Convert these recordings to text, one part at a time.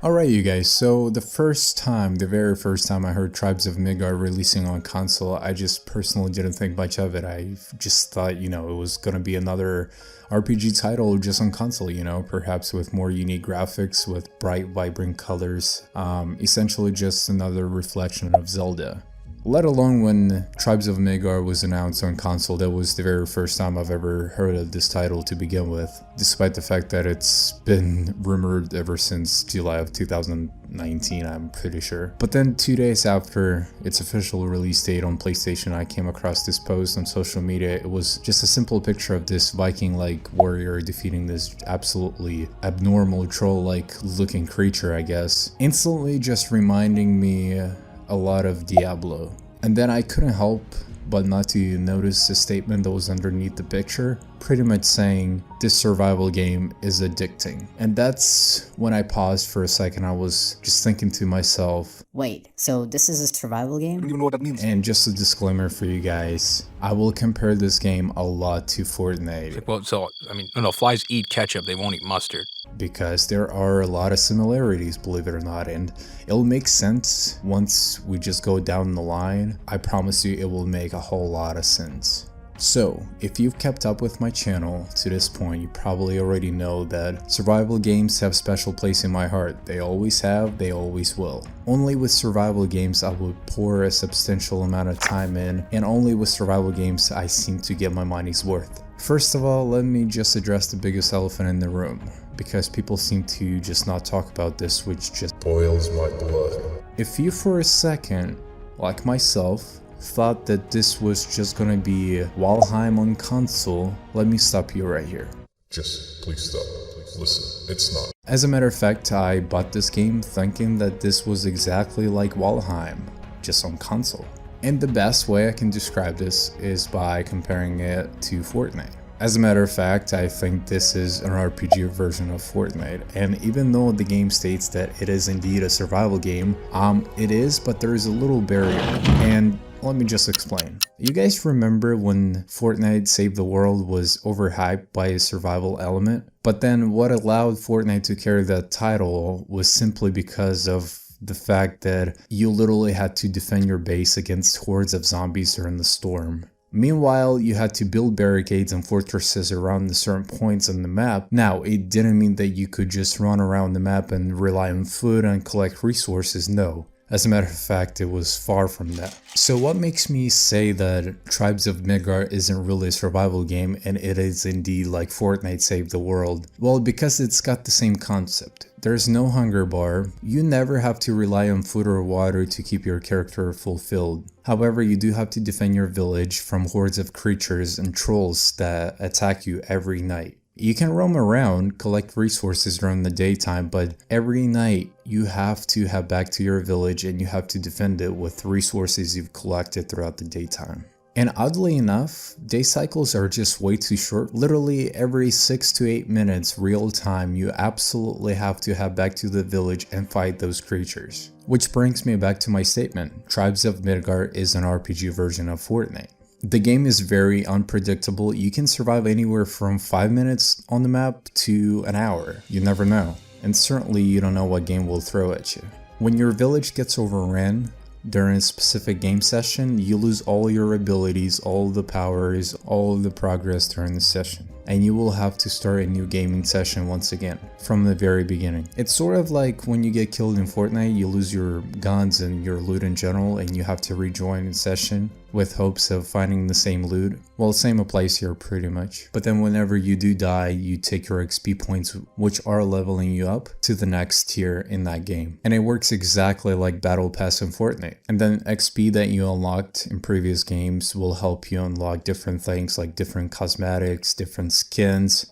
Alright you guys, so the very first time I heard Tribes of Midgard releasing on console, I just personally didn't think much of it. I just thought, it was gonna be another RPG title just on console, perhaps with more unique graphics, with bright, vibrant colors, essentially just another reflection of Zelda. Let alone when Tribes of Midgard was announced on console, that was the very first time I've ever heard of this title to begin with, despite the fact that it's been rumored ever since July of 2019, I'm pretty sure. But then 2 days after its official release date on PlayStation, I came across this post on social media. It was just a simple picture of this Viking-like warrior defeating this absolutely abnormal troll-like looking creature, I guess, instantly just reminding me a lot of Diablo. And then I couldn't help but not to notice a statement that was underneath the picture, pretty much saying this survival game is addicting. And that's when I paused for a second. I was just thinking to myself, wait, so this is a survival game? I don't even know what that means. And just a disclaimer for you guys, I will compare this game a lot to Fortnite. Well, so, I mean, no, flies eat ketchup, they won't eat mustard. Because there are a lot of similarities, believe it or not, and it'll make sense once we just go down the line. I promise you it will make a whole lot of sense. So, if you've kept up with my channel to this point, you probably already know that survival games have a special place in my heart. They always have, they always will. Only with survival games I would pour a substantial amount of time in, and only with survival games I seem to get my money's worth. First of all, let me just address the biggest elephant in the room, because people seem to just not talk about this, which just boils my blood. If you for a second, like myself, thought that this was just gonna be Valheim on console, let me stop you right here. Just please stop. Please listen. It's not. As a matter of fact, I bought this game thinking that this was exactly like Valheim, just on console. And the best way I can describe this is by comparing it to Fortnite. As a matter of fact, I think this is an RPG version of Fortnite, and even though the game states that it is indeed a survival game, it is, but there is a little barrier, and let me just explain. You guys remember when Fortnite Save the World was overhyped by a survival element? But then what allowed Fortnite to carry that title was simply because of the fact that you literally had to defend your base against hordes of zombies during the storm. Meanwhile, you had to build barricades and fortresses around the certain points on the map. Now, it didn't mean that you could just run around the map and rely on food and collect resources, no. As a matter of fact, it was far from that. So what makes me say that Tribes of Midgard isn't really a survival game and it is indeed like Fortnite Save the World? Well, because it's got the same concept. There's no hunger bar, you never have to rely on food or water to keep your character fulfilled. However, you do have to defend your village from hordes of creatures and trolls that attack you every night. You can roam around, collect resources during the daytime, but every night you have to head back to your village and you have to defend it with resources you've collected throughout the daytime. And oddly enough, day cycles are just way too short. Literally every 6 to 8 minutes real time, you absolutely have to head back to the village and fight those creatures. Which brings me back to my statement, Tribes of Midgard is an RPG version of Fortnite. The game is very unpredictable. You can survive anywhere from 5 minutes on the map to an hour. You never know. And certainly you don't know what game will throw at you. When your village gets overrun during a specific game session, you lose all your abilities, all the powers, all of the progress during the session. And you will have to start a new gaming session once again, from the very beginning. It's sort of like when you get killed in Fortnite, you lose your guns and your loot in general, and you have to rejoin the session with hopes of finding the same loot. Well, same applies here pretty much. But then whenever you do die, you take your XP points, which are leveling you up to the next tier in that game. And it works exactly like Battle Pass in Fortnite. And then XP that you unlocked in previous games will help you unlock different things like different cosmetics, different skins,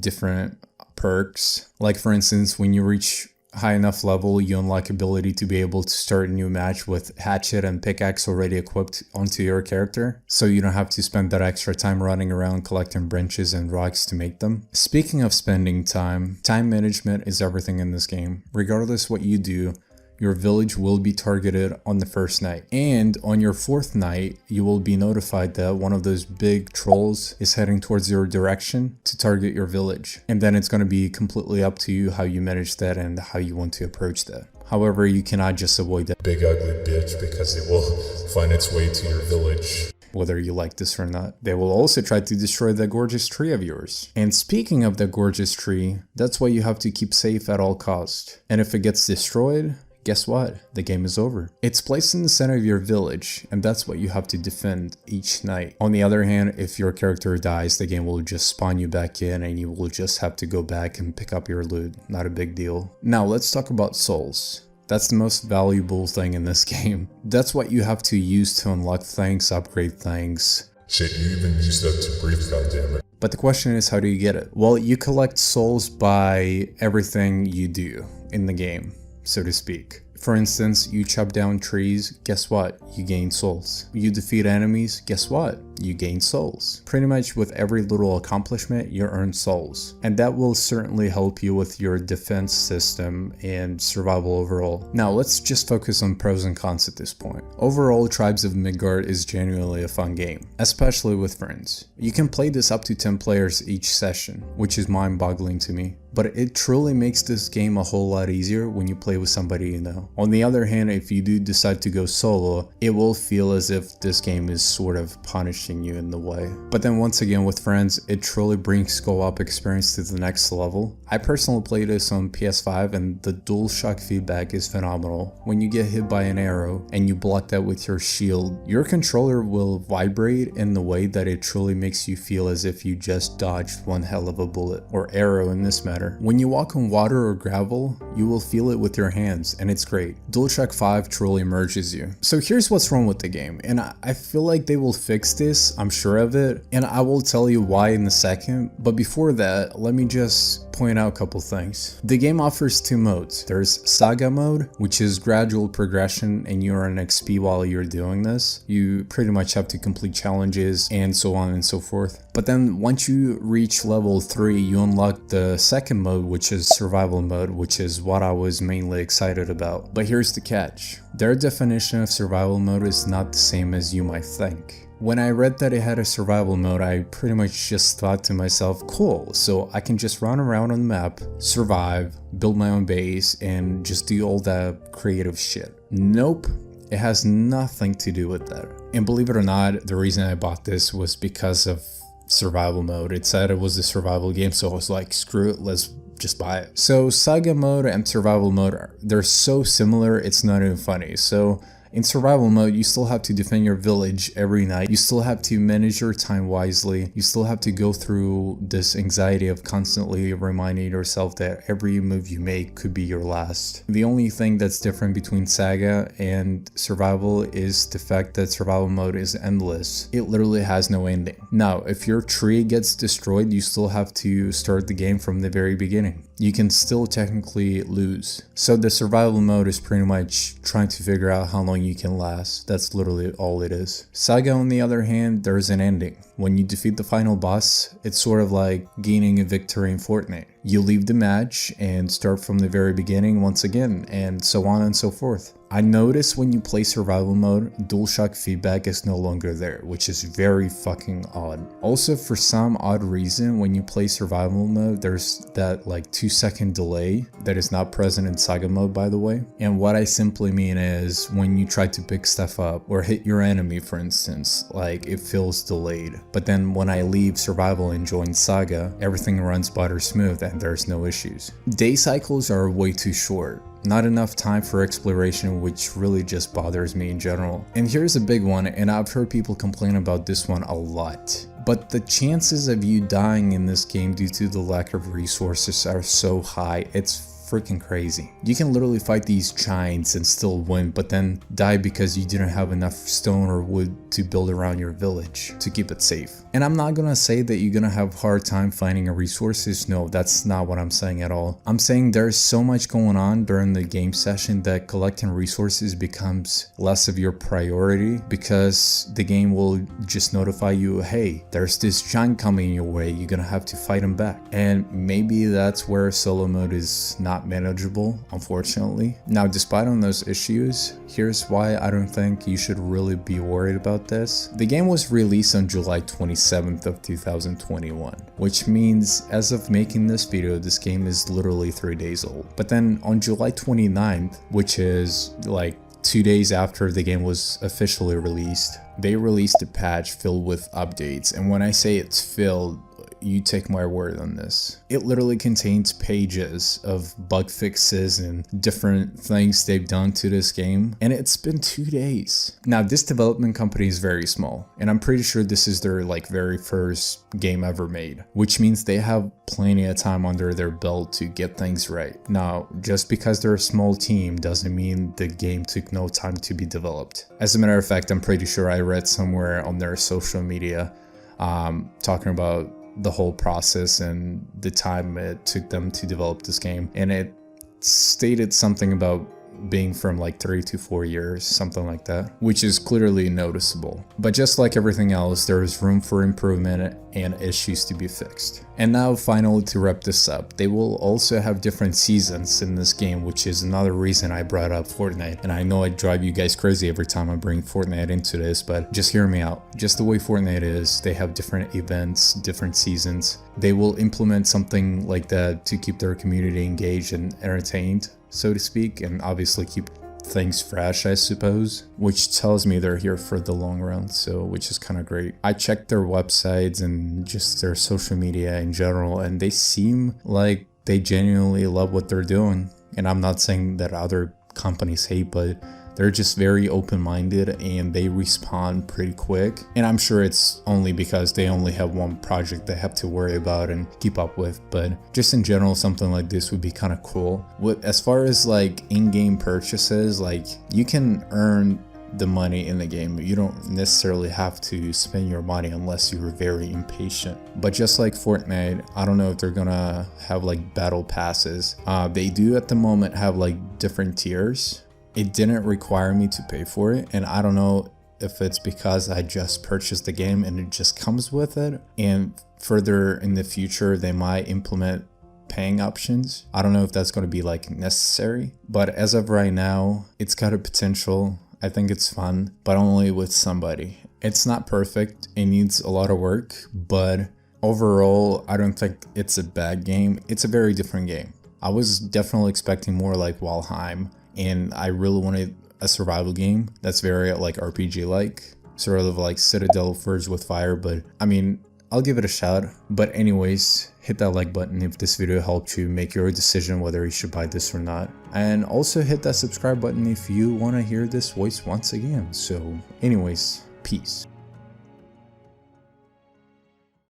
different perks. Like for instance, when you reach high enough level, you unlock ability to be able to start a new match with hatchet and pickaxe already equipped onto your character, so you don't have to spend that extra time running around collecting branches and rocks to make them. Speaking of spending time management is everything in this game. Regardless what you do, your village will be targeted on the first night. And on your fourth night, you will be notified that one of those big trolls is heading towards your direction to target your village. And then it's going to be completely up to you how you manage that and how you want to approach that. However, you cannot just avoid that big ugly bitch because it will find its way to your village. Whether you like this or not. They will also try to destroy that gorgeous tree of yours. And speaking of that gorgeous tree, that's why you have to keep safe at all costs. And if it gets destroyed, guess what? The game is over. It's placed in the center of your village, and that's what you have to defend each night. On the other hand, if your character dies, the game will just spawn you back in and you will just have to go back and pick up your loot. Not a big deal. Now let's talk about souls. That's the most valuable thing in this game. That's what you have to use to unlock things, upgrade things. Shit, you even use that to breathe, goddammit. But the question is, how do you get it? Well, you collect souls by everything you do in the game, so to speak. For instance, you chop down trees, guess what? You gain souls. You defeat enemies, guess what? You gain souls. Pretty much with every little accomplishment, you earn souls. And that will certainly help you with your defense system and survival overall. Now, let's just focus on pros and cons at this point. Overall, Tribes of Midgard is genuinely a fun game, especially with friends. You can play this up to 10 players each session, which is mind-boggling to me. But it truly makes this game a whole lot easier when you play with somebody you know. On the other hand, if you do decide to go solo, it will feel as if this game is sort of punishing you in the way. But then once again with friends, it truly brings co-op experience to the next level. I personally played this on PS5 and the DualShock feedback is phenomenal. When you get hit by an arrow and you block that with your shield, your controller will vibrate in the way that it truly makes you feel as if you just dodged one hell of a bullet, or arrow in this matter. When you walk on water or gravel, you will feel it with your hands, and it's great. DualShock 5 truly immerses you. So here's what's wrong with the game, and I feel like they will fix this, I'm sure of it, and I will tell you why in a second, but before that, let me just point out a couple things. The game offers two modes. There's Saga mode, which is gradual progression and you earn XP while you're doing this. You pretty much have to complete challenges and so on and so forth. But then once you reach level 3, you unlock the second mode, which is survival mode, which is what I was mainly excited about. But here's the catch. Their definition of survival mode is not the same as you might think. When I read that it had a survival mode, I pretty much just thought to myself, cool, so I can just run around on the map, survive, build my own base, and just do all that creative shit. Nope. It has nothing to do with that. And believe it or not, the reason I bought this was because of survival mode. It said it was a survival game, so I was like, screw it, let's just buy it. So Saga mode and survival mode, they're so similar, it's not even funny. So in survival mode, you still have to defend your village every night. You still have to manage your time wisely. You still have to go through this anxiety of constantly reminding yourself that every move you make could be your last. The only thing that's different between Saga and survival is the fact that survival mode is endless. It literally has no ending. Now, if your tree gets destroyed, you still have to start the game from the very beginning. You can still technically lose. So the survival mode is pretty much trying to figure out how long you can last. That's literally all it is. Saga, on the other hand, there's an ending. When you defeat the final boss, it's sort of like gaining a victory in Fortnite. You leave the match and start from the very beginning once again, and so on and so forth. I noticed when you play survival mode, DualShock feedback is no longer there, which is very fucking odd. Also, for some odd reason, when you play survival mode, there's that like 2-second delay that is not present in Saga mode, by the way. And what I simply mean is when you try to pick stuff up or hit your enemy, for instance, like it feels delayed. But then when I leave survival and join Saga, everything runs butter smooth and there's no issues. Day cycles are way too short. Not enough time for exploration, which really just bothers me in general. And here's a big one, and I've heard people complain about this one a lot. But the chances of you dying in this game due to the lack of resources are so high, it's freaking crazy. You can literally fight these giants and still win, but then die because you didn't have enough stone or wood to build around your village to keep it safe. And I'm not gonna say that you're gonna have a hard time finding resources. No, that's not what I'm saying at all. I'm saying there's so much going on during the game session that collecting resources becomes less of your priority because the game will just notify you, hey, there's this giant coming your way, you're gonna have to fight him back. And maybe that's where solo mode is not not manageable, unfortunately. Now, despite on those issues, here's why I don't think you should really be worried about this. The game was released on July 27th of 2021, which means as of making this video, this game is literally 3 days old. But then on July 29th, which is like 2 days after the game was officially released, they released a patch filled with updates. And when I say it's filled, you take my word on this. It literally contains pages of bug fixes and different things they've done to this game, and it's been 2 days. Now, this development company is very small, and I'm pretty sure this is their like very first game ever made, which means they have plenty of time under their belt to get things right. Now, just because they're a small team doesn't mean the game took no time to be developed. As a matter of fact, I'm pretty sure I read somewhere on their social media talking about the whole process and the time it took them to develop this game, and it stated something about being from like 3 to 4 years, something like that, which is clearly noticeable. But just like everything else, there is room for improvement and issues to be fixed. And now finally, to wrap this up, they will also have different seasons in this game, which is another reason I brought up Fortnite. And I know I drive you guys crazy every time I bring Fortnite into this, but just hear me out. Just the way Fortnite is, they have different events, different seasons. They will implement something like that to keep their community engaged and entertained, so to speak, and obviously keep things fresh, I suppose, which tells me they're here for the long run, so which is kind of great. I checked their websites and just their social media in general, and they seem like they genuinely love what they're doing. And I'm not saying that other companies hate, but they're just very open-minded and they respond pretty quick. And I'm sure it's only because they only have one project they have to worry about and keep up with, but just in general, something like this would be kind of cool. As far as like in-game purchases, like you can earn the money in the game. You don't necessarily have to spend your money unless you're very impatient. But just like Fortnite, I don't know if they're gonna have like battle passes. They do at the moment have like different tiers. It didn't require me to pay for it, and I don't know if it's because I just purchased the game and it just comes with it, and further in the future they might implement paying options. I don't know if that's going to be like necessary, but as of right now, it's got a potential. I think it's fun, but only with somebody. It's not perfect, it needs a lot of work, but overall I don't think it's a bad game. It's a very different game. I was definitely expecting more like Valheim, and I really wanted a survival game that's very like RPG like, sort of like Citadel Forged with Fire, but I mean, I'll give it a shot. But anyways, hit that like button if this video helped you make your decision whether you should buy this or not, and also hit that subscribe button if you want to hear this voice once again. So anyways, peace.